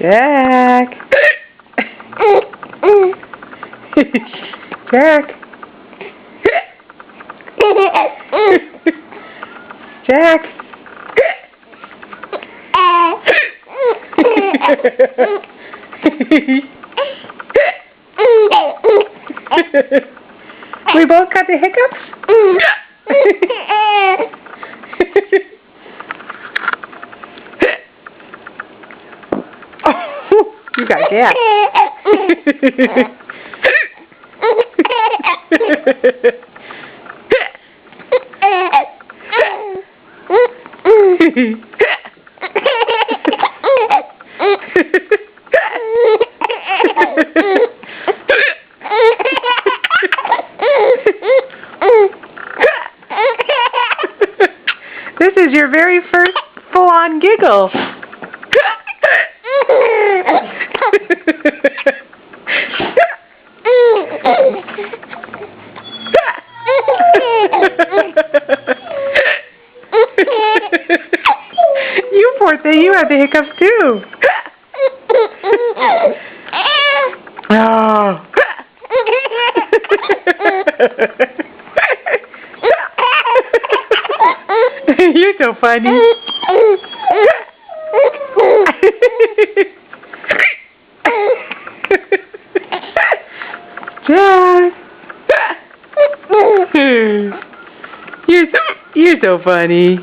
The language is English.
Jack. Jack. Jack. We both got the hiccups? Oh, you got gas. This is your very first full-on giggle. You poor thing, you have the hiccups too. Oh. You're so funny. Jack. You're so funny.